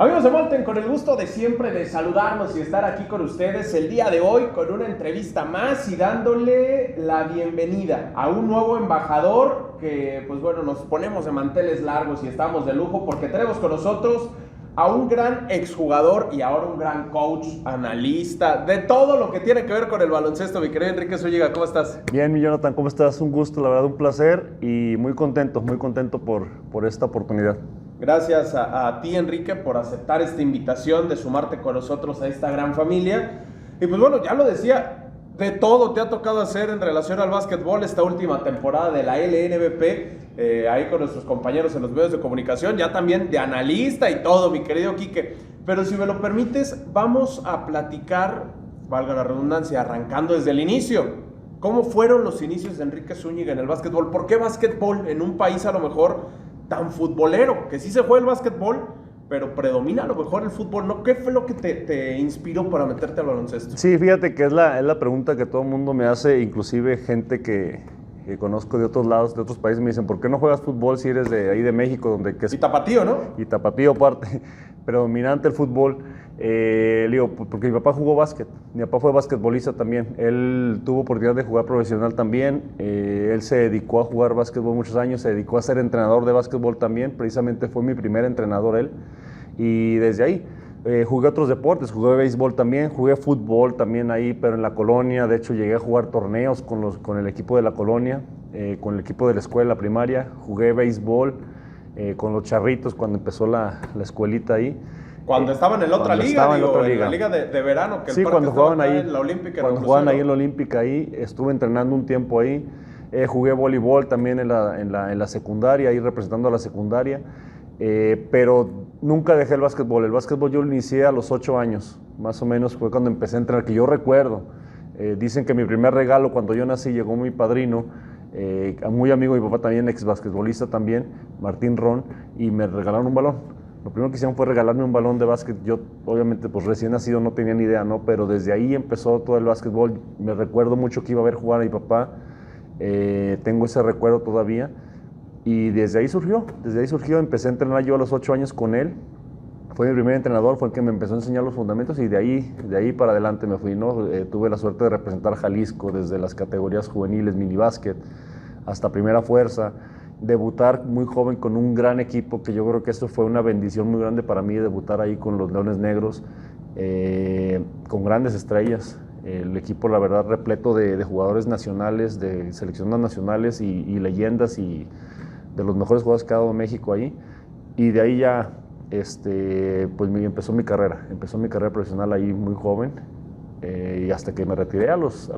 Amigos de Molten, con el gusto de siempre de saludarnos y estar aquí con ustedes el día de hoy con una entrevista más y dándole la bienvenida a un nuevo embajador que, pues bueno, nos ponemos de manteles largos y estamos de lujo porque tenemos con nosotros a un gran exjugador y ahora un gran coach, analista, de todo lo que tiene que ver con el baloncesto. Mi querido Enrique Zúñiga, ¿cómo estás? Bien, mi Jonathan, ¿cómo estás? Un gusto, la verdad, un placer y muy contento por esta oportunidad. Gracias a ti, Enrique, por aceptar esta invitación de sumarte con nosotros a esta gran familia. Y pues bueno, ya lo decía, de todo te ha tocado hacer en relación al básquetbol esta última temporada de la LNBP, ahí con nuestros compañeros en los medios de comunicación, ya también de analista y todo, mi querido Quique. Pero si me lo permites, vamos a platicar, valga la redundancia, arrancando desde el inicio. ¿Cómo fueron los inicios de Enrique Zúñiga en el básquetbol? ¿Por qué básquetbol en un país a lo mejor tan futbolero, que sí se juega el básquetbol, pero predomina a lo mejor el fútbol, ¿no? ¿Qué fue lo que te inspiró para meterte al baloncesto? Sí, fíjate que es la pregunta que todo el mundo me hace, inclusive gente que conozco de otros lados, de otros países, me dicen, ¿por qué no juegas fútbol si eres de ahí de México? Y tapatío, ¿no? Y tapatío aparte, predominante el fútbol. Le digo, porque mi papá jugó básquet, mi papá fue basquetbolista también, él tuvo oportunidad de jugar profesional también, él se dedicó a jugar básquetbol muchos años, se dedicó a ser entrenador de básquetbol también, precisamente fue mi primer entrenador él, y desde ahí jugué otros deportes, jugué béisbol también, jugué fútbol también ahí, pero en la colonia, de hecho llegué a jugar torneos con el equipo de la colonia, con el equipo de la escuela primaria, jugué béisbol con los charritos cuando empezó la escuelita ahí. Cuando estaban en la otra liga, en la liga de verano, que sí, el cuando jugaban ahí en la Olímpica. Cuando jugaban ahí en la Olímpica, ahí estuve entrenando un tiempo ahí. Jugué voleibol también en la secundaria, ahí representando a la secundaria. Pero nunca dejé el básquetbol. El básquetbol yo lo inicié a los 8 años, más o menos fue cuando empecé a entrenar, que yo recuerdo. Dicen que mi primer regalo cuando yo nací llegó mi padrino, muy amigo de mi papá también, ex basquetbolista también, Martín Ron, y me regalaron un balón. Lo primero que hicieron fue regalarme un balón de básquet. Yo, obviamente, pues recién nacido no tenía ni idea, ¿no? Pero desde ahí empezó todo el básquetbol. Me recuerdo mucho que iba a ver jugar a mi papá. Tengo ese recuerdo todavía. Y desde ahí surgió. Empecé a entrenar yo a los 8 años con él. Fue mi primer entrenador, fue el que me empezó a enseñar los fundamentos y de ahí para adelante me fui, ¿no? Tuve la suerte de representar Jalisco desde las categorías juveniles, minibásquet, hasta primera fuerza. Debutar muy joven con un gran equipo, que yo creo que esto fue una bendición muy grande para mí, debutar ahí con los Leones Negros, con grandes estrellas. El equipo, la verdad, repleto de jugadores nacionales, de seleccionados nacionales y leyendas y de los mejores jugadores que ha dado México ahí. Y de ahí ya pues empezó mi carrera profesional ahí muy joven. Y hasta que me retiré a los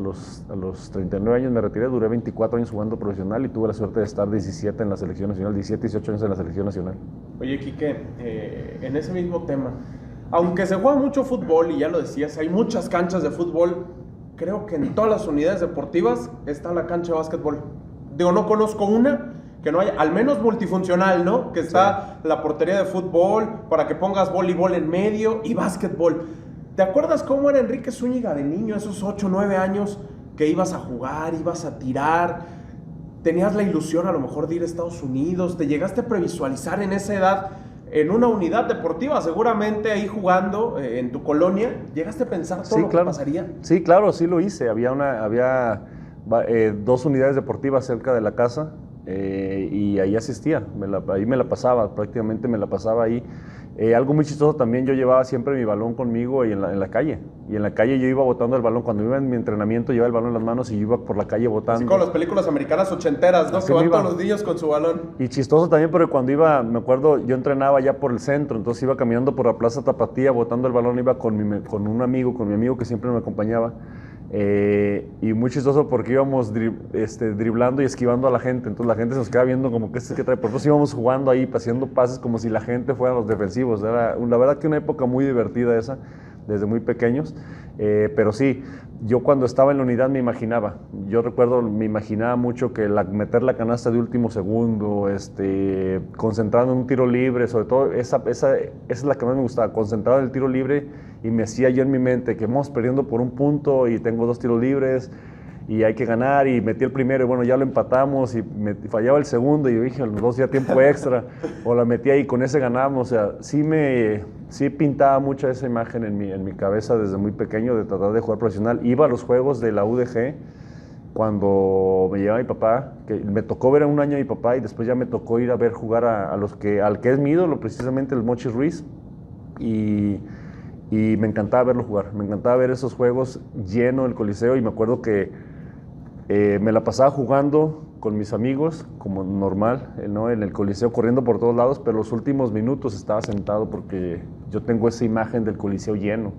39 años me retiré, duré 24 años jugando profesional y tuve la suerte de estar 17 en la selección nacional, 17, 18 años en la selección nacional. Oye, Quique, en ese mismo tema, aunque se juega mucho fútbol y ya lo decías, hay muchas canchas de fútbol, creo que en todas las unidades deportivas está la cancha de básquetbol. Digo, no conozco una que no haya, al menos multifuncional, ¿no? Que está la portería de fútbol, para que pongas voleibol en medio y básquetbol. ¿Te acuerdas cómo era Enrique Zúñiga de niño, esos 8 o 9 años, que ibas a jugar, ibas a tirar, tenías la ilusión a lo mejor de ir a Estados Unidos, te llegaste a previsualizar en esa edad en una unidad deportiva, seguramente ahí jugando en tu colonia, llegaste a pensar todo lo que pasaría? Sí, claro, sí lo hice, había 2 unidades deportivas cerca de la casa y ahí asistía, ahí me la pasaba, prácticamente me la pasaba ahí. Algo muy chistoso también, yo llevaba siempre mi balón conmigo y en la calle. Y en la calle yo iba botando el balón. Cuando iba en mi entrenamiento, llevaba el balón en las manos y yo iba por la calle botando. Así como las películas americanas ochenteras, ¿no? Que van todos los niños con su balón. Y chistoso también porque cuando iba, me acuerdo, yo entrenaba ya por el centro, entonces iba caminando por la Plaza Tapatía botando el balón, iba con mi amigo que siempre me acompañaba. Y muy chistoso porque íbamos driblando y esquivando a la gente, entonces la gente se nos quedaba viendo como que que trae, por eso íbamos jugando ahí, haciendo pases como si la gente fuera los defensivos. Era la verdad que una época muy divertida esa, desde muy pequeños, pero sí, yo cuando estaba en la unidad me imaginaba, me imaginaba mucho que meter la canasta de último segundo, concentrado en un tiro libre, sobre todo esa es la que más me gustaba, concentrado en el tiro libre, y me hacía yo en mi mente que vamos perdiendo por un punto y tengo 2 tiros libres y hay que ganar, y metí el primero y bueno, ya lo empatamos y fallaba el segundo y yo dije, los 2 ya tiempo extra, o la metí ahí, con ese ganamos. O sea, sí sí pintaba mucho esa imagen en mi cabeza desde muy pequeño de tratar de jugar profesional. Iba a los juegos de la UDG cuando me llevaba mi papá, que me tocó ver un año a mi papá y después ya me tocó ir a ver jugar al que es mi ídolo, precisamente el Mochis Ruiz. Y me encantaba verlo jugar, me encantaba ver esos juegos lleno el Coliseo y me acuerdo que me la pasaba jugando con mis amigos, como normal, ¿no? En el Coliseo, corriendo por todos lados, pero los últimos minutos estaba sentado porque yo tengo esa imagen del Coliseo lleno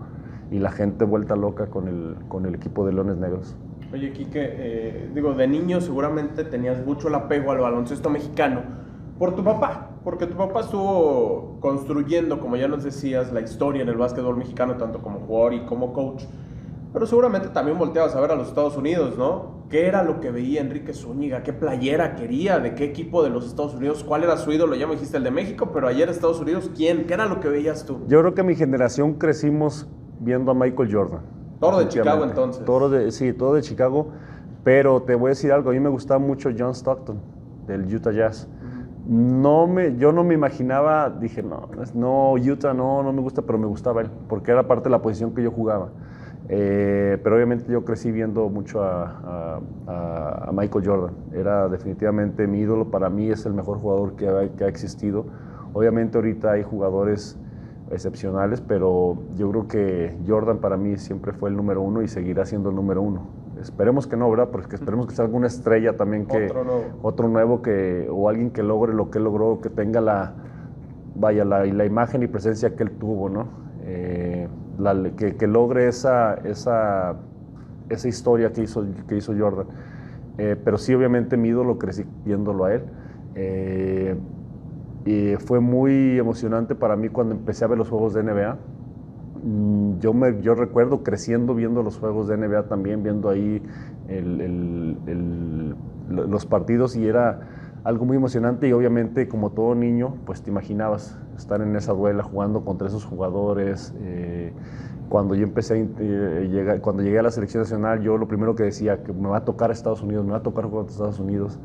y la gente vuelta loca con el equipo de Leones Negros. Oye, Quique, de niño seguramente tenías mucho el apego al baloncesto mexicano por tu papá, porque tu papá estuvo construyendo, como ya nos decías, la historia en el básquetbol mexicano, tanto como jugador y como coach. Pero seguramente también volteabas a ver a los Estados Unidos, ¿no? ¿Qué era lo que veía Enrique Zúñiga? ¿Qué playera quería? ¿De qué equipo de los Estados Unidos? ¿Cuál era su ídolo? Ya me dijiste el de México, pero ayer Estados Unidos, ¿quién? ¿Qué era lo que veías tú? Yo creo que mi generación crecimos viendo a Michael Jordan. Toro de Chicago, entonces. Sí, todo de Chicago. Pero te voy a decir algo, a mí me gustaba mucho John Stockton, del Utah Jazz. Yo no me imaginaba, dije, no, Utah no me gusta, pero me gustaba él, porque era parte de la posición que yo jugaba. Pero obviamente yo crecí viendo mucho a Michael Jordan. Era definitivamente mi ídolo, para mí es el mejor jugador que ha existido. Obviamente ahorita hay jugadores excepcionales, pero yo creo que Jordan para mí siempre fue el número uno y seguirá siendo el número uno. Esperemos que no, ¿verdad? Porque esperemos que sea alguna estrella también, otro nuevo o alguien que logre lo que él logró, que tenga la imagen y presencia que él tuvo, ¿no? Que logre esa historia que hizo Jordan. Pero sí, obviamente mi ídolo crecí viéndolo a él. Y fue muy emocionante para mí cuando empecé a ver los juegos de NBA. Yo recuerdo creciendo viendo los juegos de NBA también, viendo ahí los partidos, y era algo muy emocionante. Y obviamente, como todo niño, pues te imaginabas estar en esa duela jugando contra esos jugadores. Cuando yo cuando llegué a la selección nacional, yo lo primero que decía, que me va a tocar Estados Unidos, me va a tocar jugar contra Estados Unidos.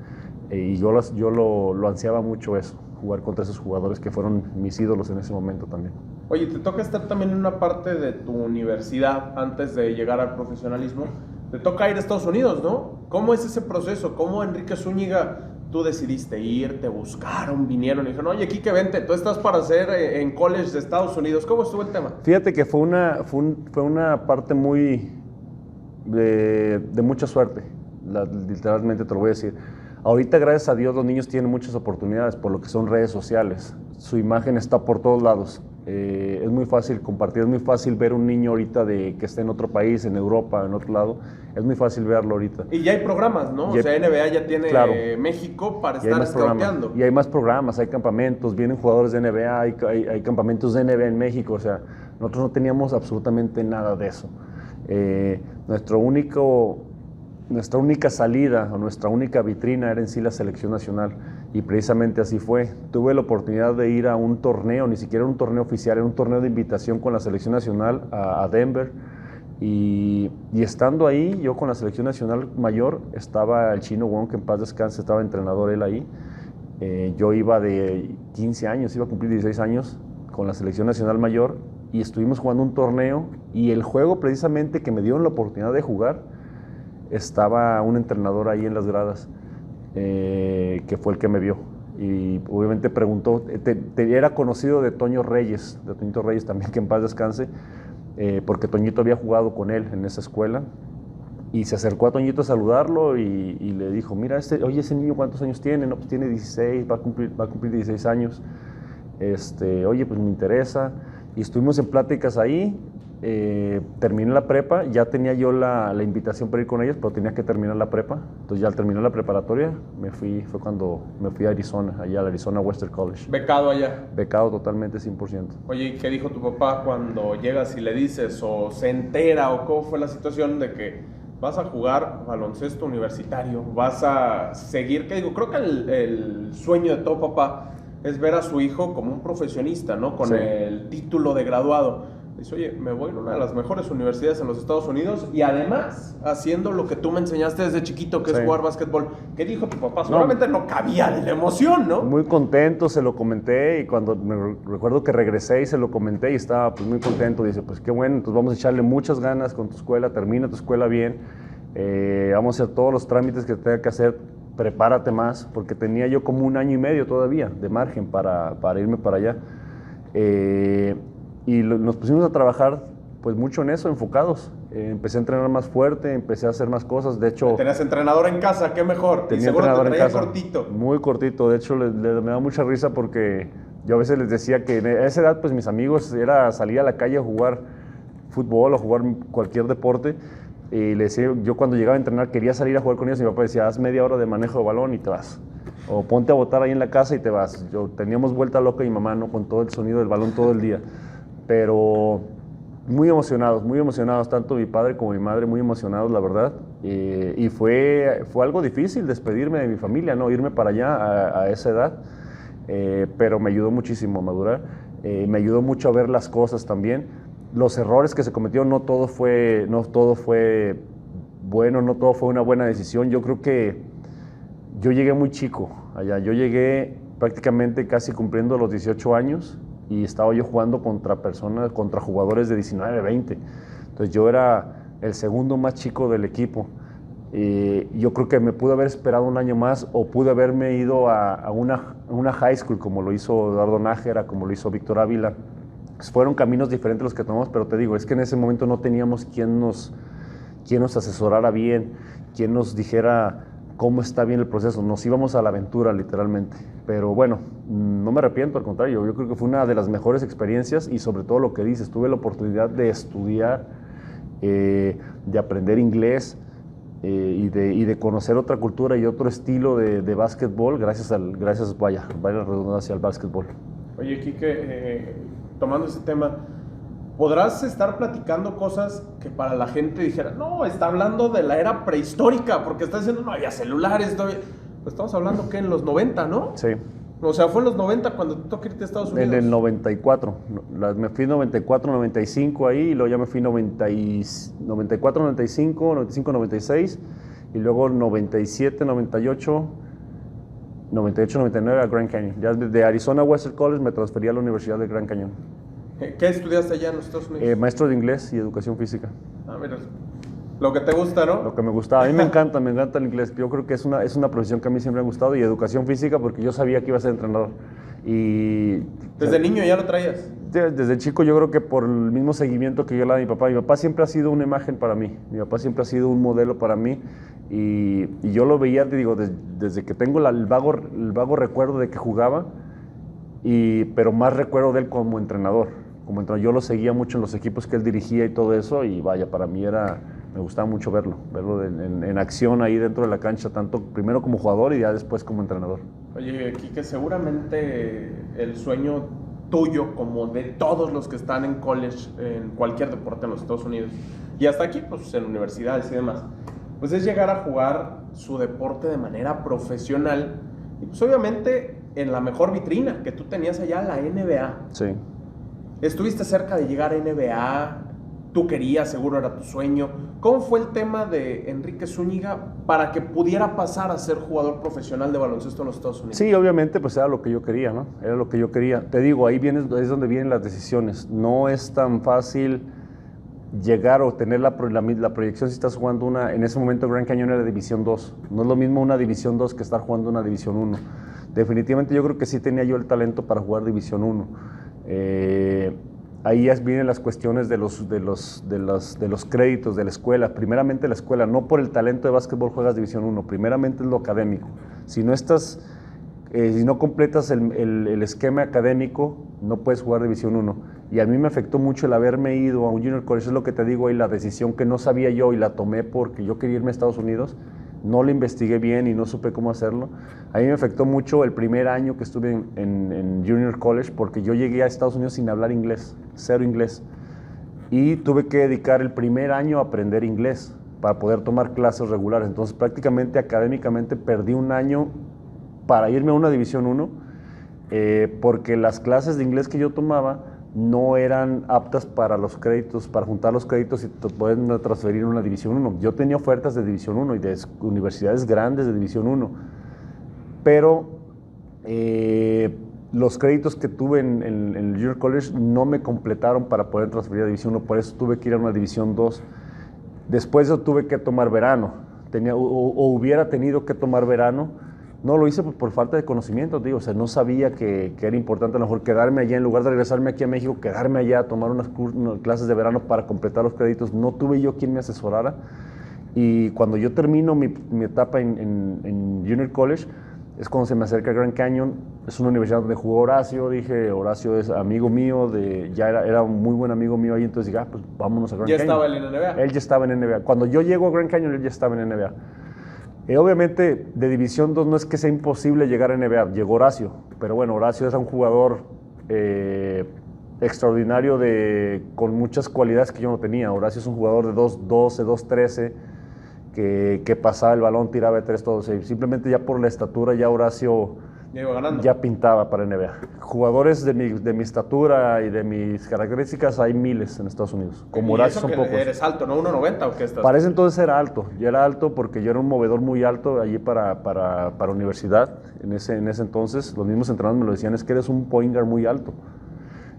Y yo lo ansiaba mucho eso, jugar contra esos jugadores que fueron mis ídolos en ese momento también. Oye, te toca estar también en una parte de tu universidad antes de llegar al profesionalismo. Te toca ir a Estados Unidos, ¿no? ¿Cómo es ese proceso? ¿Cómo Enrique Zúñiga, tú decidiste ir, te buscaron, vinieron y dijeron, oye, Quique, vente, tú estás para hacer en college de Estados Unidos? ¿Cómo estuvo el tema? Fíjate que fue una parte muy de mucha suerte, literalmente te lo voy a decir. Ahorita, gracias a Dios, los niños tienen muchas oportunidades por lo que son redes sociales. Su imagen está por todos lados. Es muy fácil compartir, es muy fácil ver un niño ahorita que esté en otro país, en Europa, en otro lado. Es muy fácil verlo ahorita. Y ya hay programas, ¿no? O sea, NBA ya tiene, claro, México para estar scouteando. Y hay más programas, hay campamentos, vienen jugadores de NBA, hay campamentos de NBA en México. O sea, nosotros no teníamos absolutamente nada de eso. Nuestra única salida o nuestra única vitrina era en sí la selección nacional, y precisamente así fue. Tuve la oportunidad de ir a un torneo, ni siquiera un torneo oficial, era un torneo de invitación con la selección nacional a Denver, y estando ahí, yo con la selección nacional mayor, estaba el Chino Wong, que en paz descanse, estaba entrenador él ahí. Yo iba de 15 años, iba a cumplir 16 años con la selección nacional mayor, y estuvimos jugando un torneo, y el juego precisamente que me dieron la oportunidad de jugar, estaba un entrenador ahí en las gradas, que fue el que me vio, y obviamente preguntó, era conocido de Toñito Reyes también, que en paz descanse, porque Toñito había jugado con él en esa escuela, y se acercó a Toñito a saludarlo y le dijo, mira, oye, ese niño, ¿cuántos años tiene? No, pues tiene 16, va a cumplir 16 años, oye, pues me interesa, y estuvimos en pláticas ahí. Terminé la prepa, ya tenía yo la invitación para ir con ellos, pero tenía que terminar la prepa. Entonces, ya al terminar la preparatoria, fue cuando me fui a Arizona, allá al Arizona Western College. ¿Becado allá? Becado totalmente, 100%. Oye, ¿y qué dijo tu papá cuando llegas y le dices, o se entera, o cómo fue la situación de que vas a jugar baloncesto universitario, vas a seguir? ¿Qué digo? Creo que el sueño de todo papá es ver a su hijo como un profesionista, ¿no? Con el título de graduado. Dice, oye, me voy a una de las mejores universidades en los Estados Unidos y además haciendo lo que tú me enseñaste desde chiquito, que es jugar básquetbol. ¿Qué dijo tu papá? Seguramente no cabía de la emoción, ¿no? Muy contento, se lo comenté y cuando recuerdo que regresé y se lo comenté y estaba pues muy contento. Dice, pues qué bueno, entonces vamos a echarle muchas ganas con tu escuela, termina tu escuela bien, vamos a hacer todos los trámites que tenga que hacer, prepárate más, porque tenía yo como 1 año y medio todavía de margen para irme para allá. Y nos pusimos a trabajar pues mucho en eso, enfocados. Empecé a entrenar más fuerte, empecé a hacer más cosas. De hecho, tenías entrenador en casa, qué mejor. Tenía y seguro entrenador te traía en casa, cortito. muy cortito. De hecho, me da mucha risa porque yo a veces les decía que a esa edad pues mis amigos era salir a la calle a jugar fútbol o jugar cualquier deporte. Y les decía, yo cuando llegaba a entrenar quería salir a jugar con ellos y mi papá decía, haz media hora de manejo de balón y te vas. O ponte a botar ahí en la casa y te vas. Teníamos vuelta loca y mi mamá, ¿no? Con todo el sonido del balón todo el día. Pero muy emocionados, tanto mi padre como mi madre, muy emocionados, la verdad. Y fue algo difícil despedirme de mi familia, ¿no? Irme para allá a esa edad. Pero me ayudó muchísimo a madurar. Me ayudó mucho a ver las cosas también. Los errores que se cometieron, no todo fue bueno, no todo fue una buena decisión. Yo creo que yo llegué muy chico allá. Yo llegué prácticamente casi cumpliendo los 18 años y estaba yo jugando contra jugadores de 19, 20. Entonces yo era el segundo más chico del equipo. Yo creo que me pude haber esperado 1 año más o pude haberme ido a una high school como lo hizo Eduardo Nájera, como lo hizo Víctor Ávila. Fueron caminos diferentes los que tomamos, pero te digo, es que en ese momento no teníamos quien nos asesorara bien, quien nos dijera cómo está bien el proceso. Nos íbamos a la aventura, literalmente. Pero bueno, no me arrepiento, al contrario. Yo creo que fue una de las mejores experiencias y sobre todo lo que dices, tuve la oportunidad de estudiar, de aprender inglés y de conocer otra cultura y otro estilo de básquetbol gracias, vaya la redundancia, al básquetbol. Oye, Quique, tomando ese tema, podrás estar platicando cosas que para la gente dijera, no, está hablando de la era prehistórica, porque está diciendo, no había celulares, todavía. Pues estamos hablando que en los 90, ¿no? Sí. O sea, fue en los 90 cuando te tocó irte a Estados Unidos. En el 94. Me fui 94, 95 ahí, y luego ya me fui 94, 95, 95, 96, y luego 97, 98, 99 a Grand Canyon. Ya de Arizona Western College me transferí a la Universidad de Grand Canyon. ¿Qué estudiaste allá en los Estados Unidos? Maestro de inglés y educación física. Ah, mira, lo que te gusta, ¿no? Lo que me gustaba. A mí me encanta el inglés. Yo creo que es una profesión que a mí siempre me ha gustado, y educación física porque yo sabía que iba a ser entrenador. Y ¿Desde niño ya lo traías? Desde chico, yo creo que por el mismo seguimiento que yo le daba a mi papá. Mi papá siempre ha sido una imagen para mí. Mi papá siempre ha sido un modelo para mí. Y yo lo veía, te digo, desde que tengo el vago recuerdo de que jugaba, pero más recuerdo de él como entrenador. Yo lo seguía mucho en los equipos que él dirigía y todo eso, y vaya, para mí me gustaba mucho verlo en acción ahí dentro de la cancha, tanto primero como jugador y ya después como entrenador. Oye, Quique, seguramente el sueño tuyo, como de todos los que están en college, en cualquier deporte en los Estados Unidos, y hasta aquí, pues en universidades y demás, pues es llegar a jugar su deporte de manera profesional, y pues obviamente en la mejor vitrina que tú tenías allá, la NBA. Sí. Estuviste cerca de llegar a NBA, tú querías, seguro era tu sueño. ¿Cómo fue el tema de Enrique Zúñiga para que pudiera pasar a ser jugador profesional de baloncesto en los Estados Unidos? Sí, obviamente, pues era lo que yo quería, ¿no? Era lo que yo quería. Te digo, es donde vienen las decisiones. No es tan fácil llegar o tener la proyección si estás jugando en ese momento Grand Canyon era División 2. No es lo mismo una División 2 que estar jugando una División 1. Definitivamente yo creo que sí tenía yo el talento para jugar División 1. Ahí ya vienen las cuestiones de los créditos de la escuela. Primeramente la escuela, no por el talento de básquetbol juegas División 1, primeramente es lo académico. Si no completas el esquema académico, no puedes jugar División 1. Y a mí me afectó mucho el haberme ido a un junior college, es lo que te digo ahí, la decisión que no sabía yo y la tomé porque yo quería irme a Estados Unidos. No lo investigué bien y no supe cómo hacerlo. A mí me afectó mucho el primer año que estuve en Junior College porque yo llegué a Estados Unidos sin hablar inglés, 0 inglés. Y tuve que dedicar el primer año a aprender inglés para poder tomar clases regulares. Entonces prácticamente académicamente perdí 1 año para irme a una División 1 porque las clases de inglés que yo tomaba no eran aptas para los créditos, para juntar los créditos y pueden transferir a una División 1. Yo tenía ofertas de División 1 y de universidades grandes de División 1, pero los créditos que tuve en el Junior College no me completaron para poder transferir a División 1, por eso tuve que ir a una División 2. Después yo tuve que tomar verano, hubiera tenido que tomar verano. No lo hice por falta de conocimiento, digo, o sea, no sabía que era importante a lo mejor quedarme allá, en lugar de regresarme aquí a México, quedarme allá a tomar unas clases de verano para completar los créditos. No tuve yo quien me asesorara, y cuando yo termino mi etapa en Junior College, es cuando se me acerca Grand Canyon. Es una universidad donde jugó Horacio. Dije, Horacio es amigo mío, ya era un muy buen amigo mío ahí, entonces dije, pues vámonos a Grand Canyon. ¿Ya estaba él en NBA? Él ya estaba en NBA. Cuando yo llego a Grand Canyon, él ya estaba en NBA. Obviamente, de División 2 no es que sea imposible llegar a NBA. Llegó Horacio, pero bueno, Horacio era un jugador extraordinario con muchas cualidades que yo no tenía. Horacio es un jugador de 2'12", 2'13", que pasaba el balón, tiraba de 3 todos. Simplemente ya por la estatura, ya Horacio ya pintaba para NBA. Jugadores de mi estatura y de mis características hay miles en Estados Unidos. Como Horacio son pocos. ¿Eres alto, no? ¿1.90 o qué estás? Para ese entonces era alto. Yo era alto porque yo era un movedor muy alto allí para universidad. En ese entonces los mismos entrenadores me lo decían, es que eres un point guard muy alto.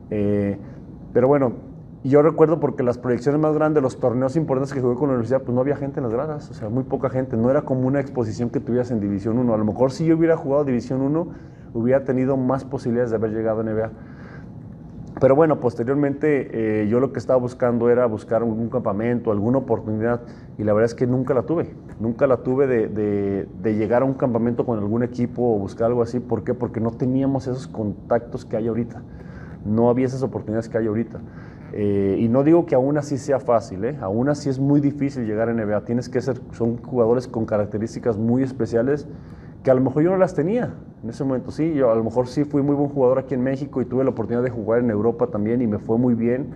Pero bueno, yo recuerdo porque las proyecciones más grandes, los torneos importantes que jugué con la universidad, pues no había gente en las gradas, o sea, muy poca gente. No era como una exposición que tuvieras en División 1. A lo mejor si yo hubiera jugado División 1, hubiera tenido más posibilidades de haber llegado a NBA. Pero bueno, posteriormente yo lo que estaba buscando era buscar un campamento, alguna oportunidad, y la verdad es que nunca la tuve. Nunca la tuve de llegar a un campamento con algún equipo o buscar algo así. ¿Por qué? Porque no teníamos esos contactos que hay ahorita. No había esas oportunidades que hay ahorita. Y no digo que aún así sea fácil, aún así es muy difícil llegar a NBA. Son jugadores con características muy especiales que a lo mejor yo no las tenía en ese momento. Sí, yo a lo mejor sí fui muy buen jugador aquí en México y tuve la oportunidad de jugar en Europa también y me fue muy bien,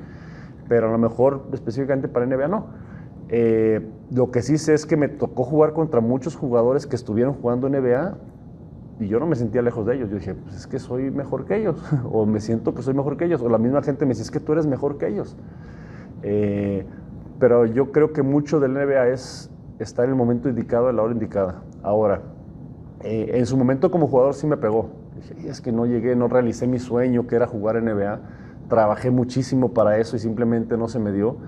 pero a lo mejor específicamente para NBA no. Lo que sí sé es que me tocó jugar contra muchos jugadores que estuvieron jugando en NBA y yo no me sentía lejos de ellos. Yo dije, pues es que soy mejor que ellos, o me siento que soy mejor que ellos, o la misma gente me dice, es que tú eres mejor que ellos. Pero yo creo que mucho del NBA es estar en el momento indicado, a la hora indicada. Ahora, en su momento como jugador sí me pegó. Dije, es que no llegué, no realicé mi sueño, que era jugar en NBA. Trabajé muchísimo para eso y simplemente no se me dio.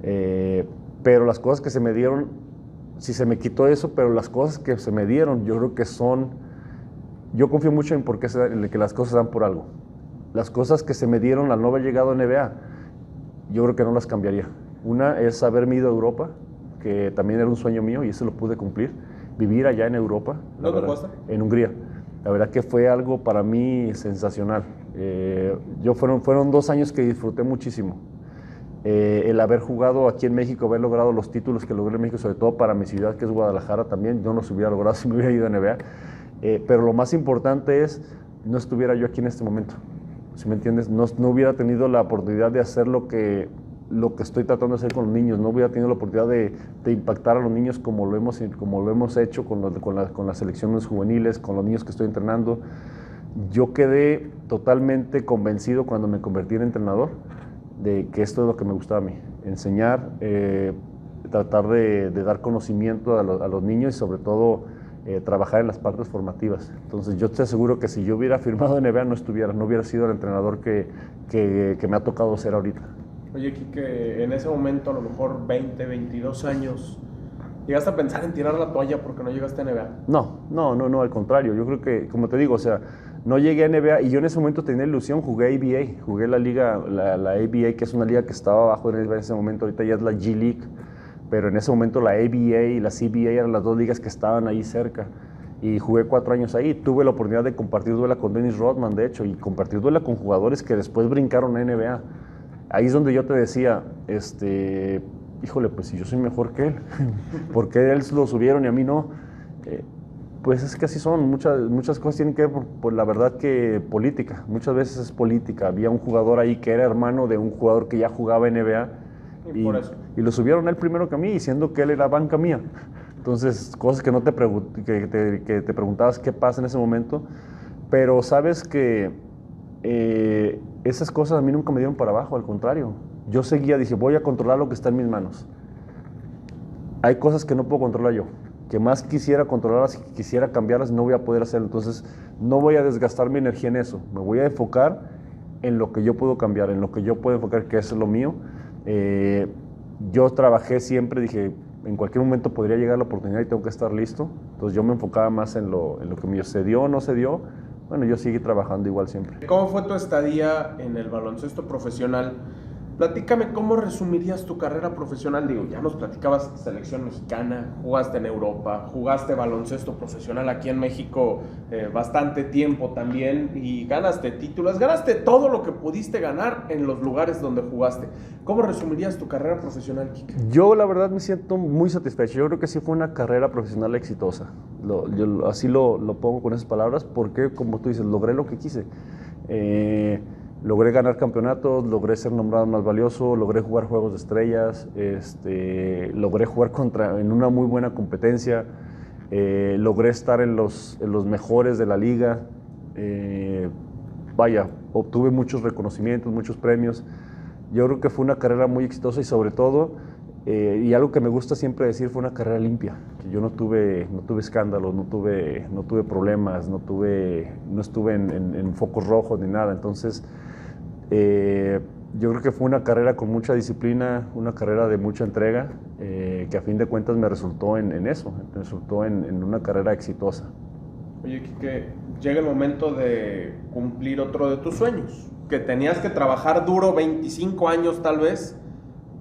Pero las cosas que se me dieron, sí se me quitó eso, pero las cosas que se me dieron, yo creo que yo confío mucho en que las cosas dan por algo. Las cosas que se me dieron al no haber llegado a NBA, yo creo que no las cambiaría. Una es haberme ido a Europa, que también era un sueño mío y eso lo pude cumplir. Vivir allá en Europa. ¿Dónde fuiste? En Hungría. La verdad que fue algo para mí sensacional. Fueron 2 años que disfruté muchísimo. El haber jugado aquí en México, haber logrado los títulos que logré en México, sobre todo para mi ciudad que es Guadalajara también, yo no los hubiera logrado si me hubiera ido a NBA. Pero lo más importante es, no estuviera yo aquí en este momento, ¿sí me entiendes? No hubiera tenido la oportunidad de hacer lo que estoy tratando de hacer con los niños, no hubiera tenido la oportunidad de impactar a los niños como lo hemos hecho con las selecciones juveniles, con los niños que estoy entrenando. Yo quedé totalmente convencido cuando me convertí en entrenador de que esto es lo que me gustaba a mí, enseñar, tratar de dar conocimiento a los niños y sobre todo trabajar en las partes formativas. Entonces yo te aseguro que si yo hubiera firmado en NBA no hubiera sido el entrenador que me ha tocado ser ahorita. Oye, Quique, en ese momento, a lo mejor 20, 22 años, ¿llegaste a pensar en tirar la toalla porque no llegaste a NBA? No, al contrario. Yo creo que, como te digo, o sea, no llegué a NBA y yo en ese momento tenía ilusión, jugué ABA, jugué la liga, la ABA, que es una liga que estaba abajo en ese momento, ahorita ya es la G League, pero en ese momento la ABA y la CBA eran las 2 ligas que estaban ahí cerca. Y jugué 4 años ahí. Tuve la oportunidad de compartir duela con Dennis Rodman, de hecho, y compartir duela con jugadores que después brincaron a NBA. Ahí es donde yo te decía, híjole, pues si yo soy mejor que él, ¿por qué él lo subieron y a mí no? Pues es que así son, muchas cosas tienen que ver por la verdad que política, muchas veces es política. Había un jugador ahí que era hermano de un jugador que ya jugaba en NBA y lo subieron a él primero que a mí, diciendo que él era banca mía. Entonces, cosas que que te preguntabas qué pasa en ese momento, pero sabes que esas cosas a mí nunca me dieron para abajo, al contrario. Yo seguía, dije, voy a controlar lo que está en mis manos. Hay cosas que no puedo controlar yo, que más quisiera controlarlas y quisiera cambiarlas, no voy a poder hacerlo. Entonces, no voy a desgastar mi energía en eso. Me voy a enfocar en lo que yo puedo cambiar, en lo que yo puedo enfocar, que eso es lo mío. Yo trabajé siempre, dije, en cualquier momento podría llegar la oportunidad y tengo que estar listo. Entonces, yo me enfocaba más en lo que me se dio o no se dio. Bueno, yo seguí trabajando igual siempre. ¿Cómo fue tu estadía en el baloncesto profesional? Platícame, ¿cómo resumirías tu carrera profesional? Digo, ya nos platicabas selección mexicana, jugaste en Europa, jugaste baloncesto profesional aquí en México bastante tiempo también y ganaste títulos, ganaste todo lo que pudiste ganar en los lugares donde jugaste. ¿Cómo resumirías tu carrera profesional, Quique? Yo la verdad me siento muy satisfecho. Yo creo que sí fue una carrera profesional exitosa. Yo así lo pongo con esas palabras porque, como tú dices, logré lo que quise. Logré ganar campeonatos, logré ser nombrado más valioso, logré jugar juegos de estrellas, logré jugar en una muy buena competencia, logré estar en los mejores de la liga. Vaya, obtuve muchos reconocimientos, muchos premios. Yo creo que fue una carrera muy exitosa y sobre todo, y algo que me gusta siempre decir, fue una carrera limpia. Que yo no tuve escándalos, no tuve problemas, no estuve en focos rojos ni nada. Entonces, yo creo que fue una carrera con mucha disciplina, una carrera de mucha entrega, que a fin de cuentas me resultó en eso, me resultó en una carrera exitosa. Oye, Quique, llega el momento de cumplir otro de tus sueños, que tenías que trabajar duro 25 años tal vez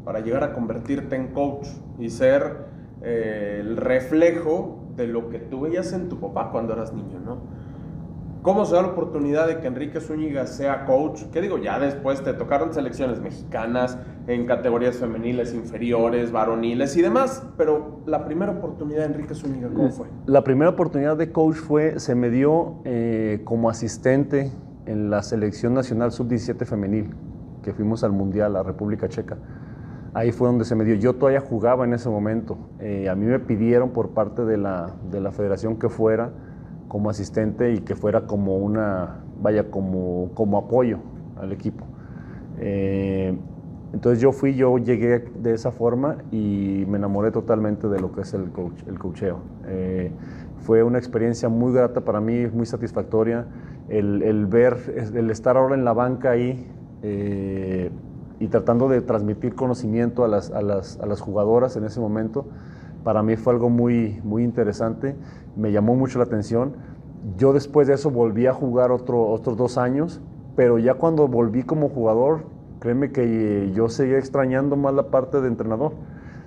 para llegar a convertirte en coach y ser el reflejo de lo que tú veías en tu papá cuando eras niño, ¿no? ¿Cómo se da la oportunidad de que Enrique Zúñiga sea coach? ¿Qué digo? Ya después te tocaron selecciones mexicanas en categorías femeniles, inferiores, varoniles y demás, pero la primera oportunidad de Enrique Zúñiga, ¿cómo fue? La primera oportunidad de coach se me dio como asistente en la selección nacional sub-17 femenil, que fuimos al Mundial a República Checa. Ahí fue donde se me dio. Yo todavía jugaba en ese momento. A mí me pidieron por parte de la federación que fuera como asistente y que fuera como como apoyo al equipo. Entonces yo llegué de esa forma y me enamoré totalmente de lo que es el coacheo. Fue una experiencia muy grata para mí, muy satisfactoria, el estar ahora en la banca ahí y tratando de transmitir conocimiento a las jugadoras en ese momento. Para mí fue algo muy, muy interesante, me llamó mucho la atención. Yo después de eso volví a jugar otros 2 años, pero ya cuando volví como jugador, créeme que yo seguía extrañando más la parte de entrenador.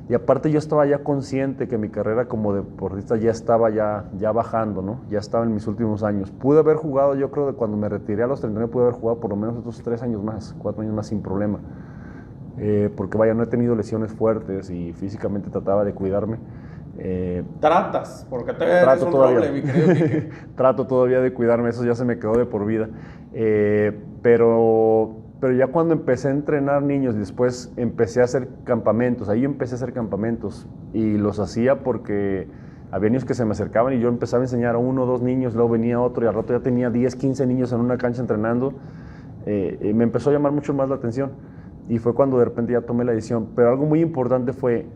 Y aparte yo estaba ya consciente que mi carrera como deportista ya estaba ya bajando, ¿no? Ya estaba en mis últimos años. Pude haber jugado, yo creo que cuando me retiré a los 39, pude haber jugado por lo menos otros 3 años más, 4 años más sin problema. Porque vaya, no he tenido lesiones fuertes y físicamente trataba de cuidarme. Tratas, porque te eres un roble, mi querido Quique. Trato todavía de cuidarme, eso ya se me quedó de por vida. Pero ya cuando empecé a entrenar niños y después empecé a hacer campamentos, ahí empecé a hacer campamentos y los hacía porque había niños que se me acercaban y yo empezaba a enseñar a 1 o 2 niños, luego venía otro y al rato ya tenía 10, 15 niños en una cancha entrenando. Me empezó a llamar mucho más la atención. Y fue cuando de repente ya tomé la decisión. Pero algo muy importante fue,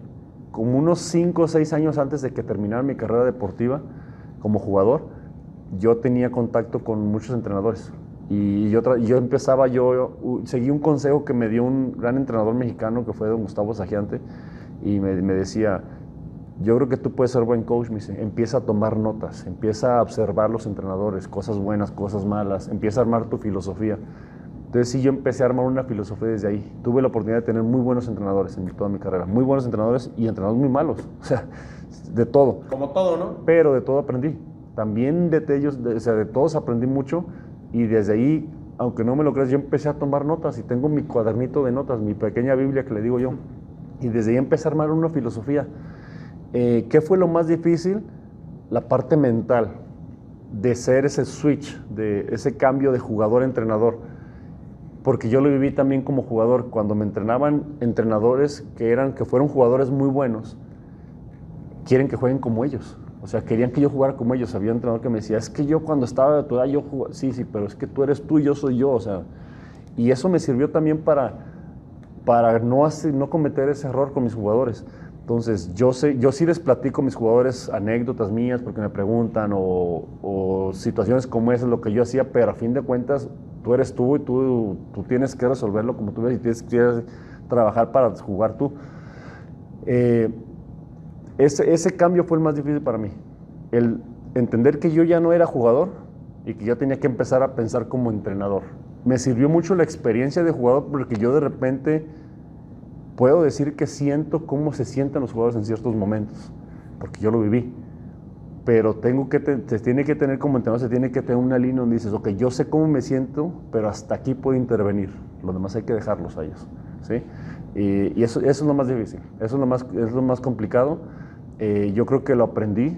como unos 5 o 6 años antes de que terminara mi carrera deportiva como jugador, yo tenía contacto con muchos entrenadores. Y yo seguí un consejo que me dio un gran entrenador mexicano, que fue don Gustavo Sagiante, y me decía, yo creo que tú puedes ser buen coach, me dice, empieza a tomar notas, empieza a observar los entrenadores, cosas buenas, cosas malas, empieza a armar tu filosofía. Entonces sí, yo empecé a armar una filosofía desde ahí. Tuve la oportunidad de tener muy buenos entrenadores en toda mi carrera. Muy buenos entrenadores y entrenadores muy malos. O sea, de todo. Como todo, ¿no? Pero de todo aprendí. También de todos aprendí mucho. Y desde ahí, aunque no me lo creas, yo empecé a tomar notas. Y tengo mi cuadernito de notas, mi pequeña Biblia que le digo yo. Y desde ahí empecé a armar una filosofía. ¿Qué fue lo más difícil? La parte mental. De ser ese switch, de ese cambio de jugador a entrenador. Porque yo lo viví también como jugador, cuando me entrenaban entrenadores que fueron jugadores muy buenos, quieren que jueguen como ellos. O sea, querían que yo jugara como ellos. Había un entrenador que me decía, es que yo cuando estaba de tu edad yo jugaba. Sí, pero es que tú eres tú y yo soy yo. O sea, y eso me sirvió también para no cometer ese error con mis jugadores. Entonces, yo sí les platico a mis jugadores anécdotas mías porque me preguntan o situaciones como esa, lo que yo hacía, pero a fin de cuentas, tú eres tú y tú tienes que resolverlo como tú ves y tienes que trabajar para jugar tú. Ese cambio fue el más difícil para mí. El entender que yo ya no era jugador y que ya tenía que empezar a pensar como entrenador. Me sirvió mucho la experiencia de jugador porque yo de repente puedo decir que siento cómo se sienten los jugadores en ciertos momentos, porque yo lo viví. Pero se tiene que tener como entrenador, se tiene que tener una línea donde dices, ok, yo sé cómo me siento, pero hasta aquí puedo intervenir. Lo demás hay que dejarlos a ellos, ¿sí? Y eso es lo más difícil, eso es lo más complicado. Yo creo que lo aprendí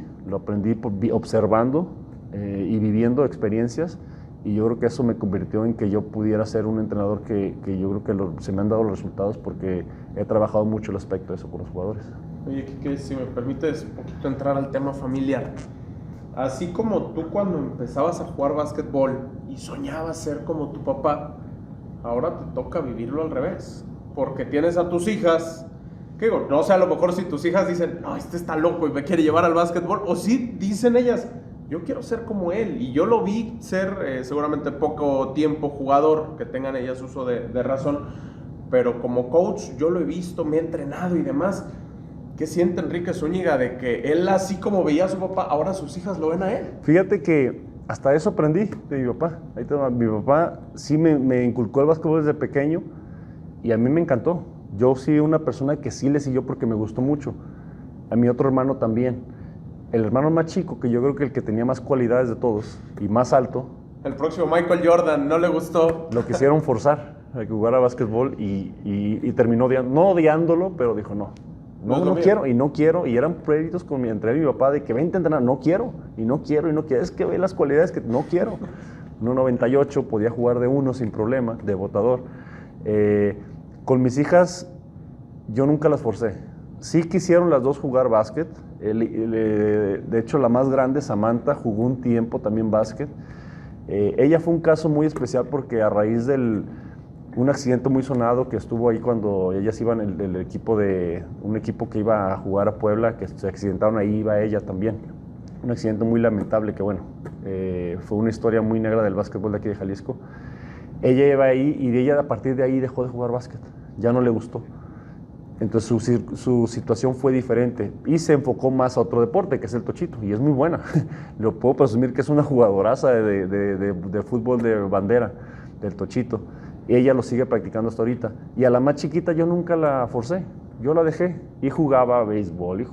observando y viviendo experiencias, y yo creo que eso me convirtió en que yo pudiera ser un entrenador que yo creo que se me han dado los resultados porque he trabajado mucho el aspecto de eso con los jugadores. Oye, Quique, si me permites un poquito entrar al tema familiar. Así como tú cuando empezabas a jugar básquetbol y soñabas ser como tu papá, ahora te toca vivirlo al revés, porque tienes a tus hijas, que digo, no sé, a lo mejor si tus hijas dicen, no, este está loco y me quiere llevar al básquetbol, o si dicen ellas, yo quiero ser como él, y yo lo vi ser seguramente poco tiempo jugador, que tengan ellas uso de razón, pero como coach yo lo he visto, me he entrenado y demás. ¿Qué siente Enrique Zúñiga de que él, así como veía a su papá, ahora sus hijas lo ven a él? Fíjate que hasta eso aprendí de mi papá. Mi papá sí me inculcó el básquetbol desde pequeño y a mí me encantó. Yo sí una persona que sí le siguió porque me gustó mucho. A mi otro hermano también. El hermano más chico, que yo creo que el que tenía más cualidades de todos y más alto. El próximo Michael Jordan, ¿no le gustó? Lo quisieron forzar a que jugara básquetbol y terminó no odiándolo, pero dijo no quiero, y eran créditos entre mi papá de que vente a entrenar, no quiero, es que ve las cualidades que no quiero. 1.98, podía jugar de uno sin problema, de botador. Con mis hijas, yo nunca las forcé. Sí quisieron las dos jugar básquet, de hecho la más grande, Samantha, jugó un tiempo también básquet. Ella fue un caso muy especial porque a raíz un accidente muy sonado que estuvo ahí cuando ellas iban un equipo que iba a jugar a Puebla, que se accidentaron ahí, iba ella también. Un accidente muy lamentable que fue una historia muy negra del básquetbol de aquí de Jalisco. Ella iba ahí y ella a partir de ahí dejó de jugar básquet, ya no le gustó. Entonces su situación fue diferente y se enfocó más a otro deporte, que es el tochito, y es muy buena. Lo puedo presumir que es una jugadoraza de fútbol de bandera, del tochito. Ella lo sigue practicando hasta ahorita. Y a la más chiquita yo nunca la forcé, yo la dejé y jugaba béisbol.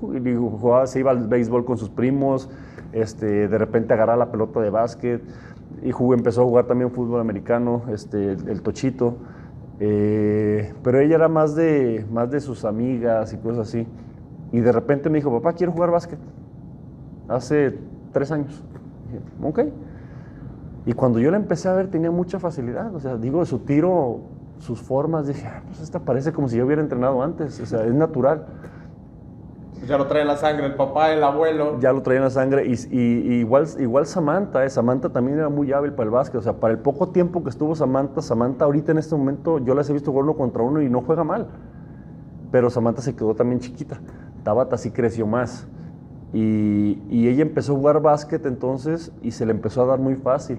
Se iba al béisbol con sus primos, de repente agarraba la pelota de básquet y empezó a jugar también fútbol americano, el tochito. Pero ella era más de sus amigas y cosas así. Y de repente me dijo, papá, quiero jugar básquet. Hace 3 años. Y dije, ok. Y cuando yo la empecé a ver tenía mucha facilidad, o sea, digo, su tiro, sus formas, dije, pues esta parece como si yo hubiera entrenado antes, o sea, es natural. Ya lo trae en la sangre el papá, el abuelo. Ya lo traía en la sangre, y igual Samantha, Samantha también era muy hábil para el básquet, o sea, para el poco tiempo que estuvo Samantha ahorita en este momento, yo las he visto jugar 1 contra 1 y no juega mal, pero Samantha se quedó también chiquita, Tabata sí creció más, y ella empezó a jugar básquet entonces, y se le empezó a dar muy fácil.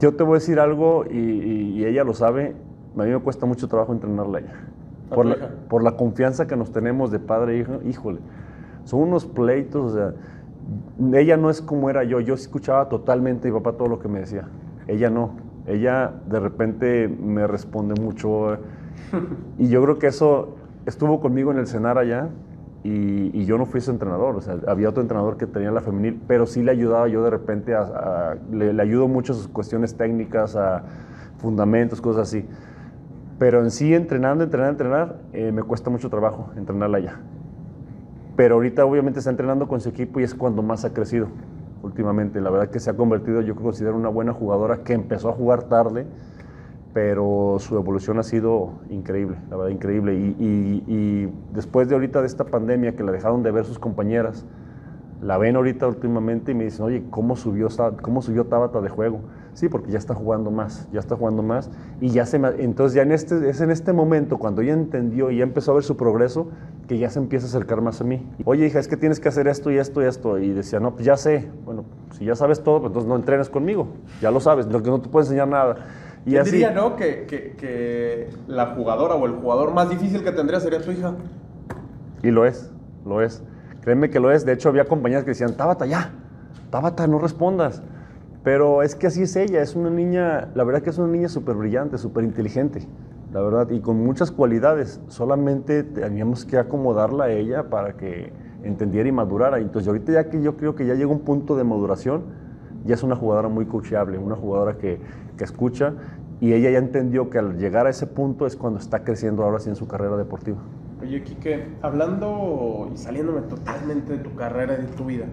Yo te voy a decir algo, y ella lo sabe, a mí me cuesta mucho trabajo entrenarla a ella. Por la confianza que nos tenemos de padre e hijo, híjole, son unos pleitos, o sea, ella no es como era yo escuchaba totalmente a mi papá todo lo que me decía, ella no, ella de repente me responde mucho, y yo creo que eso estuvo conmigo en el CENAR allá, y yo no fui ese entrenador, o sea, había otro entrenador que tenía la femenil, pero sí le ayudaba yo de repente, le ayudo mucho a sus cuestiones técnicas, a fundamentos, cosas así. Pero en sí, entrenar, me cuesta mucho trabajo entrenarla ya. Pero ahorita obviamente está entrenando con su equipo y es cuando más ha crecido últimamente. La verdad que se ha convertido, yo considero, una buena jugadora que empezó a jugar tarde, pero su evolución ha sido increíble, la verdad, increíble. Y después de ahorita de esta pandemia que la dejaron de ver sus compañeras, La ven ahorita últimamente y me dicen, oye, ¿cómo subió Tabata de juego? Sí, porque ya está jugando más, y entonces ya es en este momento cuando ella entendió y ya empezó a ver su progreso, que ya se empieza a acercar más a mí. Oye, hija, es que tienes que hacer esto y esto y esto, y decía, no, pues ya sé. Bueno, si ya sabes todo, pues entonces no entrenes conmigo, ya lo sabes, que no te puedo enseñar nada. Y ¿Quién así, diría, no, que la jugadora o el jugador más difícil que tendría sería tu hija? y lo es. Créeme que lo es. De hecho, había compañeras que decían, Tabata, no respondas. Pero es que así es ella, es una niña, la verdad que es una niña súper brillante, súper inteligente, la verdad, y con muchas cualidades. Solamente teníamos que acomodarla a ella para que entendiera y madurara. Entonces, ahorita ya que yo creo que ya llega un punto de maduración, ya es una jugadora muy coachable, una jugadora que escucha, y ella ya entendió que al llegar a ese punto es cuando está creciendo ahora sí en su carrera deportiva. Oye, Quique, hablando y saliéndome totalmente de tu carrera y de tu vida,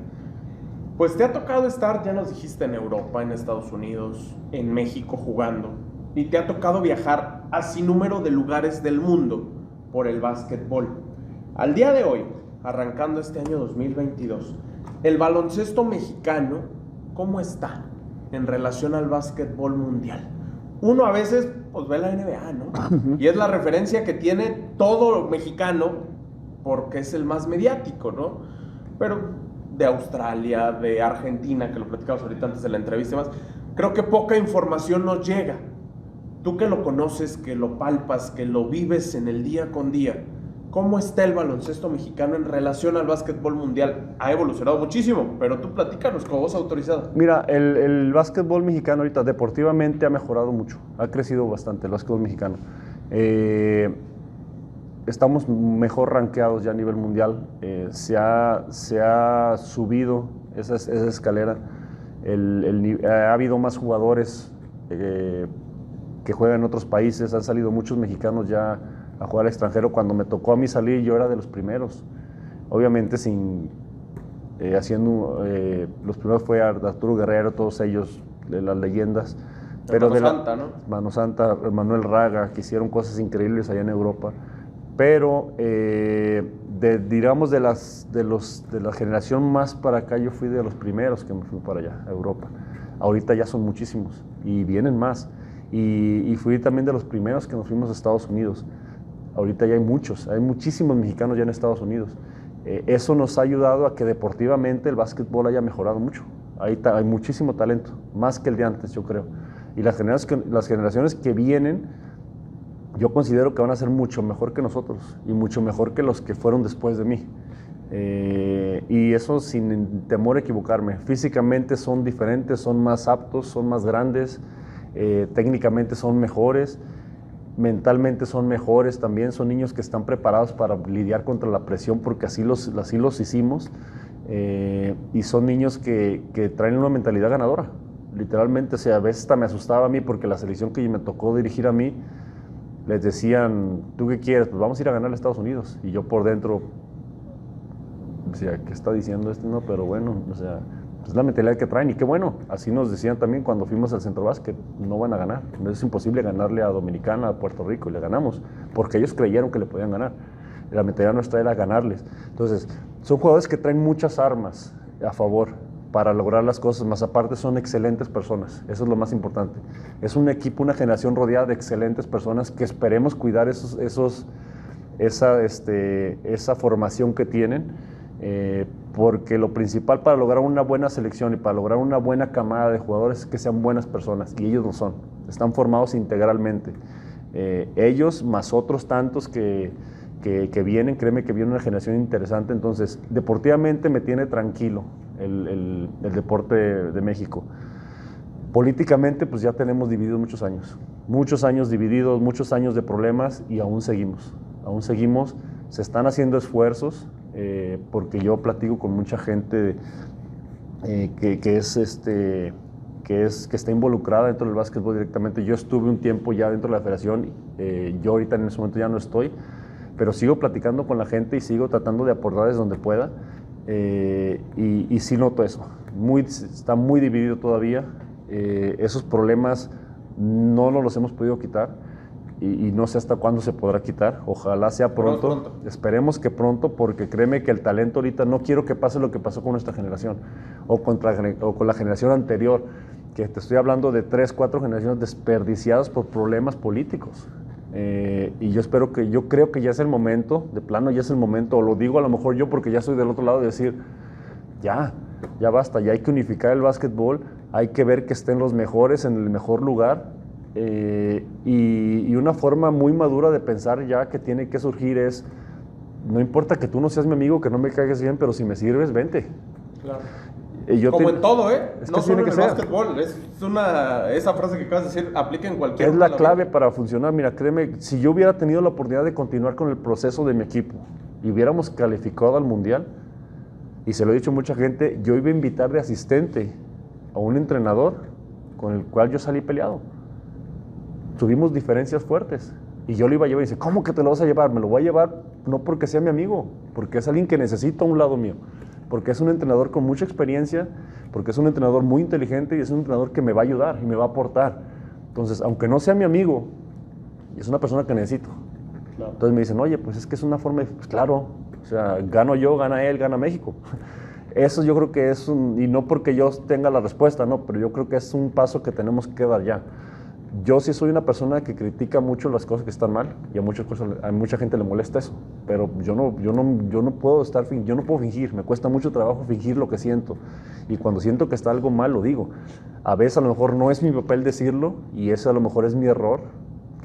pues te ha tocado estar, ya nos dijiste, en Europa, en Estados Unidos, en México jugando, y te ha tocado viajar a sin número de lugares del mundo por el básquetbol. Al día de hoy, arrancando este año 2022, el baloncesto mexicano, ¿cómo está en relación al básquetbol mundial? Uno a veces pues ve la NBA, ¿no? Y es la referencia que tiene todo mexicano porque es el más mediático, ¿no? Pero de Australia, de Argentina, que lo platicamos ahorita antes de la entrevista y más, creo que poca información nos llega. Tú que lo conoces, que lo palpas, que lo vives en el día con día, ¿cómo está el baloncesto mexicano en relación al básquetbol mundial? Ha evolucionado muchísimo, pero tú platícanos con voz autorizada. Mira, el básquetbol mexicano ahorita deportivamente ha mejorado mucho, ha crecido bastante el básquetbol mexicano. Estamos mejor rankeados ya a nivel mundial, se ha subido esa escalera, ha habido más jugadores que juegan en otros países, han salido muchos mexicanos ya a jugar al extranjero. Cuando me tocó a mí salir, yo era de los primeros, obviamente los primeros fue Arturo Guerrero, todos ellos, de las leyendas. Pero Mano Santa, ¿no? Mano Santa, Manuel Raga, que hicieron cosas increíbles allá en Europa. Pero, digamos, de la generación más para acá, yo fui de los primeros que me fui para allá, a Europa. Ahorita ya son muchísimos y vienen más. Y fui también de los primeros que nos fuimos a Estados Unidos. Ahorita ya hay muchísimos mexicanos ya en Estados Unidos. Eso nos ha ayudado a que deportivamente el básquetbol haya mejorado mucho. Hay muchísimo talento, más que el de antes, yo creo. Y las generaciones que vienen, yo considero que van a ser mucho mejor que nosotros y mucho mejor que los que fueron después de mí. Y eso sin temor a equivocarme. Físicamente son diferentes, son más aptos, son más grandes, técnicamente son mejores, mentalmente son mejores también. Son niños que están preparados para lidiar contra la presión porque así los hicimos. Y son niños que traen una mentalidad ganadora, literalmente. O sea, a veces hasta me asustaba a mí porque la selección que me tocó dirigir a mí, les decían, ¿tú qué quieres? Pues vamos a ir a ganar a Estados Unidos. Y yo por dentro decía, ¿qué está diciendo este? No, pero bueno, o sea, es la mentalidad que traen. Y qué bueno, así nos decían también cuando fuimos al Centro Básquet, no van a ganar. Es imposible ganarle a Dominicana, a Puerto Rico, y le ganamos, porque ellos creyeron que le podían ganar. La mentalidad nuestra era ganarles. Entonces, son jugadores que traen muchas armas a favor para lograr las cosas, más aparte son excelentes personas, eso es lo más importante. Es un equipo, una generación rodeada de excelentes personas que esperemos cuidar esa formación que tienen, porque lo principal para lograr una buena selección y para lograr una buena camada de jugadores es que sean buenas personas, y ellos lo son, están formados integralmente. Ellos más otros tantos que vienen, créeme que viene una generación interesante. Entonces, deportivamente me tiene tranquilo el deporte de México. Políticamente, pues ya tenemos divididos muchos años divididos, muchos años de problemas, y aún seguimos, se están haciendo esfuerzos, porque yo platico con mucha gente que está involucrada dentro del básquetbol directamente. Yo estuve un tiempo ya dentro de la federación, yo ahorita en ese momento ya no estoy, pero sigo platicando con la gente y sigo tratando de aportarles donde pueda, y sí noto eso, está muy dividido todavía. Esos problemas no nos los hemos podido quitar, y no sé hasta cuándo se podrá quitar. Ojalá sea pronto. Esperemos que pronto, porque créeme que el talento ahorita, no quiero que pase lo que pasó con nuestra generación o con la generación anterior, que te estoy hablando de 3, 4 generaciones desperdiciadas por problemas políticos. Y yo creo que ya es el momento, de plano ya es el momento, o lo digo a lo mejor yo porque ya estoy del otro lado, de decir, ya basta, ya hay que unificar el básquetbol, hay que ver que estén los mejores en el mejor lugar, y una forma muy madura de pensar ya que tiene que surgir es, no importa que tú no seas mi amigo, que no me caigas bien, pero si me sirves, vente. Claro. Como en todo, no solo en el básquetbol, esa frase que acabas de decir aplica en cualquier... Es la clave para funcionar. Mira, créeme, si yo hubiera tenido la oportunidad de continuar con el proceso de mi equipo y hubiéramos calificado al Mundial, y se lo he dicho a mucha gente, yo iba a invitar de asistente a un entrenador con el cual yo salí peleado. Tuvimos diferencias fuertes y yo lo iba a llevar y dice, ¿cómo que te lo vas a llevar? Me lo voy a llevar no porque sea mi amigo, porque es alguien que necesito a un lado mío, porque es un entrenador con mucha experiencia, porque es un entrenador muy inteligente y es un entrenador que me va a ayudar y me va a aportar. Entonces, aunque no sea mi amigo, es una persona que necesito. Claro. Entonces me dicen, oye, pues es que es una forma de... Pues claro, o sea, gano yo, gana él, gana México. Eso yo creo que es y no porque yo tenga la respuesta, no, pero yo creo que es un paso que tenemos que dar ya. Yo sí soy una persona que critica mucho las cosas que están mal y a mucha gente le molesta eso, pero yo no puedo fingir, me cuesta mucho trabajo fingir lo que siento, y cuando siento que está algo mal lo digo. A veces a lo mejor no es mi papel decirlo y ese a lo mejor es mi error,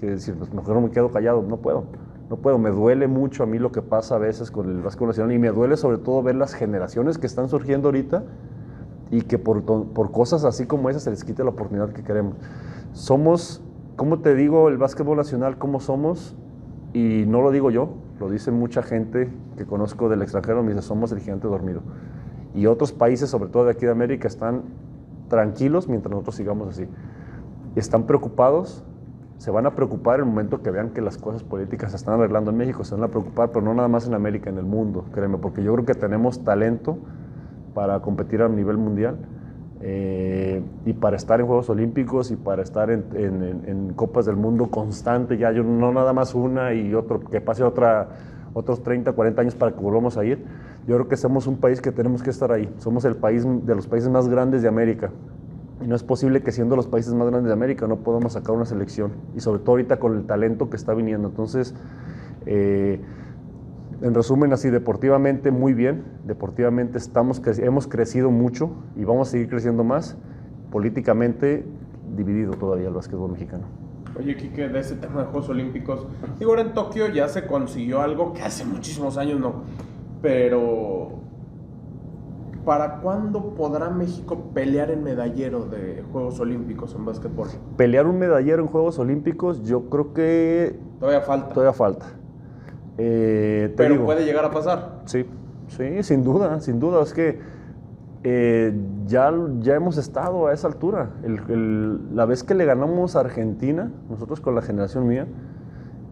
que decir, pues mejor me quedo callado, no puedo, me duele mucho a mí lo que pasa a veces con el básquetbol nacional, y me duele sobre todo ver las generaciones que están surgiendo ahorita y que por cosas así como esas se les quite la oportunidad que queremos. Somos, como te digo, el básquetbol nacional, como somos, y no lo digo yo, lo dice mucha gente que conozco del extranjero, me dice, somos el gigante dormido. Y otros países, sobre todo de aquí de América, están tranquilos mientras nosotros sigamos así. Están preocupados, se van a preocupar en el momento que vean que las cosas políticas se están arreglando en México, se van a preocupar, pero no nada más en América, en el mundo, créeme, porque yo creo que tenemos talento para competir a nivel mundial. Y para estar en Juegos Olímpicos y para estar en Copas del Mundo constante, ya yo no nada más una y otro, que pase otros 30, 40 años para que volvamos a ir. Yo creo que somos un país que tenemos que estar ahí. Somos el país de los países más grandes de América. Y no es posible que siendo los países más grandes de América no podamos sacar una selección. Y sobre todo ahorita con el talento que está viniendo. Entonces, en resumen, así, deportivamente muy bien, deportivamente hemos crecido mucho y vamos a seguir creciendo más, políticamente dividido todavía el básquetbol mexicano. Oye, Quique, de ese tema de Juegos Olímpicos, digo, ahora en Tokio ya se consiguió algo que hace muchísimos años no, pero ¿para cuándo podrá México pelear el medallero de Juegos Olímpicos en básquetbol? Pelear un medallero en Juegos Olímpicos, yo creo que... Todavía falta. Pero digo, ¿puede llegar a pasar? Sí, sin duda. Es que ya hemos estado a esa altura. La vez que le ganamos a Argentina, nosotros con la generación mía,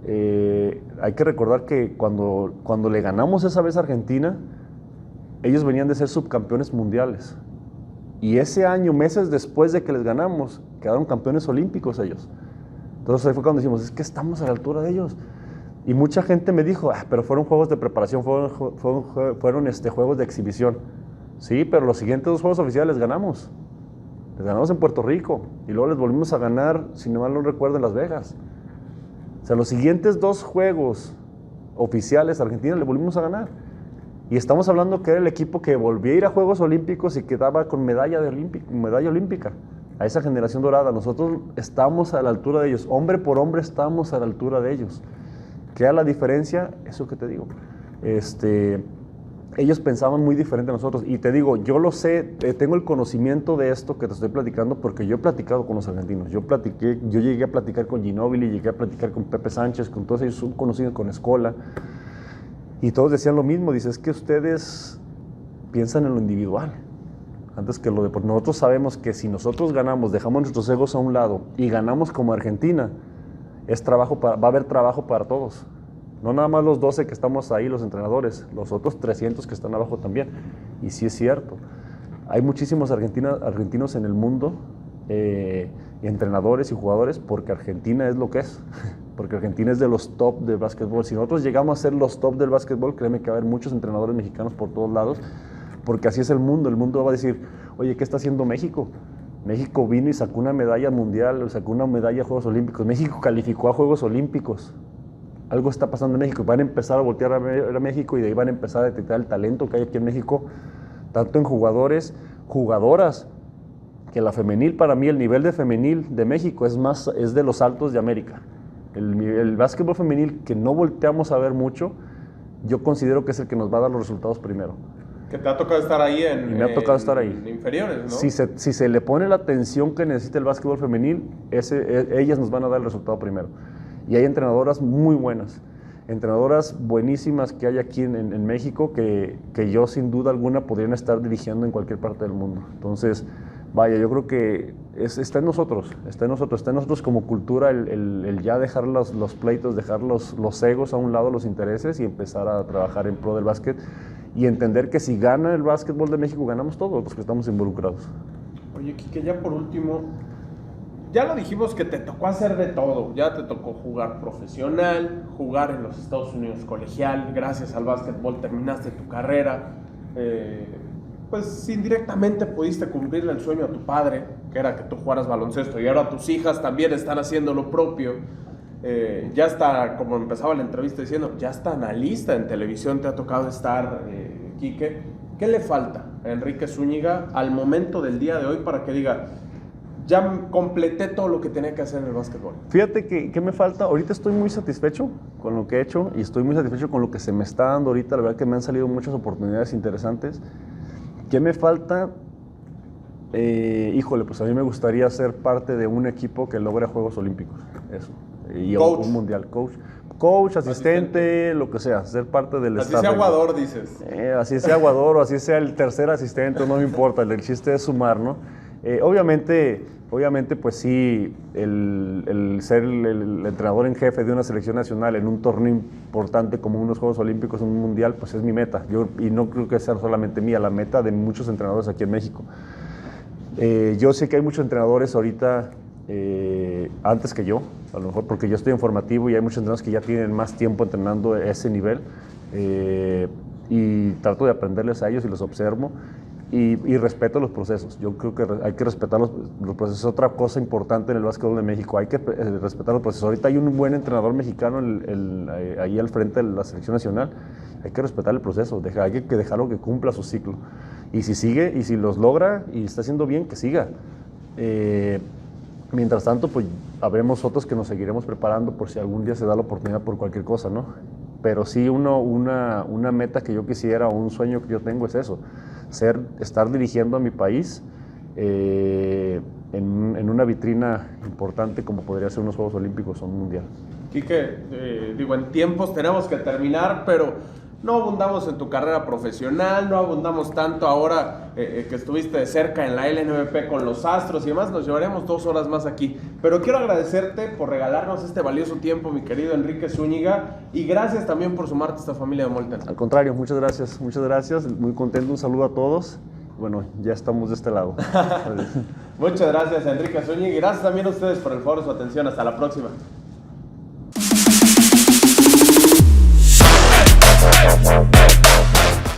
hay que recordar que cuando le ganamos esa vez a Argentina, ellos venían de ser subcampeones mundiales. Y ese año, meses después de que les ganamos, quedaron campeones olímpicos ellos. Entonces ahí fue cuando dijimos, es que estamos a la altura de ellos. Y mucha gente me dijo, pero fueron juegos de preparación, fueron juegos de exhibición. Sí, pero los siguientes 2 juegos oficiales les ganamos. Les ganamos en Puerto Rico y luego les volvimos a ganar, si no mal no recuerdo, en Las Vegas. O sea, los siguientes 2 juegos oficiales a Argentina les volvimos a ganar. Y estamos hablando que era el equipo que volvía a ir a Juegos Olímpicos y quedaba con medalla olímpica. A esa generación dorada. Nosotros estamos a la altura de ellos. Hombre por hombre estamos a la altura de ellos. ¿Qué era la diferencia? Eso que te digo. Ellos pensaban muy diferente a nosotros. Y te digo, yo lo sé, tengo el conocimiento de esto que te estoy platicando porque yo he platicado con los argentinos. Yo llegué a platicar con Ginóbili, llegué a platicar con Pepe Sánchez, con todos ellos, son conocidos con Escola. Y todos decían lo mismo. Dice, es que ustedes piensan en lo individual antes que lo deportivo. Nosotros sabemos que si nosotros ganamos, dejamos nuestros egos a un lado y ganamos como Argentina, va a haber trabajo para todos. No nada más los 12 que estamos ahí, los entrenadores, los otros 300 que están abajo también. Y sí es cierto. Hay muchísimos argentinos en el mundo y entrenadores y jugadores, porque Argentina es lo que es, porque Argentina es de los top del básquetbol. Si nosotros llegamos a ser los top del básquetbol, créeme que va a haber muchos entrenadores mexicanos por todos lados, porque así es el mundo va a decir, oye, ¿qué está haciendo México? México vino y sacó una medalla mundial, sacó una medalla a Juegos Olímpicos, México calificó a Juegos Olímpicos. Algo está pasando en México, van a empezar a voltear a ver a México y de ahí van a empezar a detectar el talento que hay aquí en México, tanto en jugadores, jugadoras, que la femenil, para mí el nivel de femenil de México es de los altos de América. El básquetbol femenil que no volteamos a ver mucho, yo considero que es el que nos va a dar los resultados primero. Que te ha tocado estar ahí me ha tocado estar ahí. En inferiores, ¿no? Si se le pone la atención que necesita el básquetbol femenil, ellas nos van a dar el resultado primero. Y hay entrenadoras muy buenas, entrenadoras buenísimas que hay aquí en México que yo sin duda alguna podrían estar dirigiendo en cualquier parte del mundo. Entonces, vaya, yo creo que está en nosotros como cultura el ya dejar los pleitos, dejar los egos a un lado, los intereses y empezar a trabajar en pro del básquet y entender que si gana el básquetbol de México, ganamos todos los que estamos involucrados. Oye, Quique, ya por último, ya lo dijimos que te tocó hacer de todo, ya te tocó jugar profesional, jugar en los Estados Unidos colegial, gracias al básquetbol terminaste tu carrera, pues indirectamente pudiste cumplirle el sueño a tu padre, que era que tú jugaras baloncesto, y ahora tus hijas también están haciendo lo propio. Ya está, como empezaba la entrevista diciendo, ya está analista en televisión, te ha tocado estar, Quique. ¿Qué le falta a Enrique Zúñiga al momento del día de hoy para que diga, ya completé todo lo que tenía que hacer en el básquetbol? Fíjate que me falta, ahorita estoy muy satisfecho con lo que he hecho y estoy muy satisfecho con lo que se me está dando ahorita, la verdad que me han salido muchas oportunidades interesantes. ¿Qué me falta? Híjole, pues a mí me gustaría ser parte de un equipo que logre Juegos Olímpicos, eso. Y coach. Un mundial, coach, asistente, lo que sea, ser parte del staff. Así sea aguador, dices. Así sea aguador o así sea el tercer asistente, no me importa, el chiste es sumar, ¿no? Obviamente, pues sí, el ser el entrenador en jefe de una selección nacional en un torneo importante como unos Juegos Olímpicos, un mundial, pues es mi meta. Y no creo que sea solamente mía, la meta de muchos entrenadores aquí en México. Yo sé que hay muchos entrenadores ahorita, antes que yo, a lo mejor porque yo estoy en formativo y hay muchos entrenadores que ya tienen más tiempo entrenando a ese nivel, y trato de aprenderles a ellos y los observo. Y respeto los procesos. Yo creo que hay que respetar los procesos. Otra cosa importante en el básquetbol de México, hay que respetar los procesos. Ahorita hay un buen entrenador mexicano ahí al frente de la selección nacional. Hay que respetar el proceso, hay que dejarlo que cumpla su ciclo. Y si sigue, y si los logra y está haciendo bien, que siga. Mientras tanto, pues habremos otros que nos seguiremos preparando por si algún día se da la oportunidad por cualquier cosa, ¿no? Pero sí una meta que yo quisiera o un sueño que yo tengo es eso, estar dirigiendo a mi país en una vitrina importante como podría ser unos Juegos Olímpicos o un Mundial. Quique, en tiempos tenemos que terminar, pero no abundamos en tu carrera profesional, no abundamos tanto ahora que estuviste de cerca en la LNBP con los Astros y demás, nos llevaremos 2 horas más aquí. Pero quiero agradecerte por regalarnos este valioso tiempo, mi querido Enrique Zúñiga, y gracias también por sumarte a esta familia de Molten. Al contrario, muchas gracias, muy contento, un saludo a todos. Bueno, ya estamos de este lado. Muchas gracias, Enrique Zúñiga, y gracias también a ustedes por el favor de su atención. Hasta la próxima.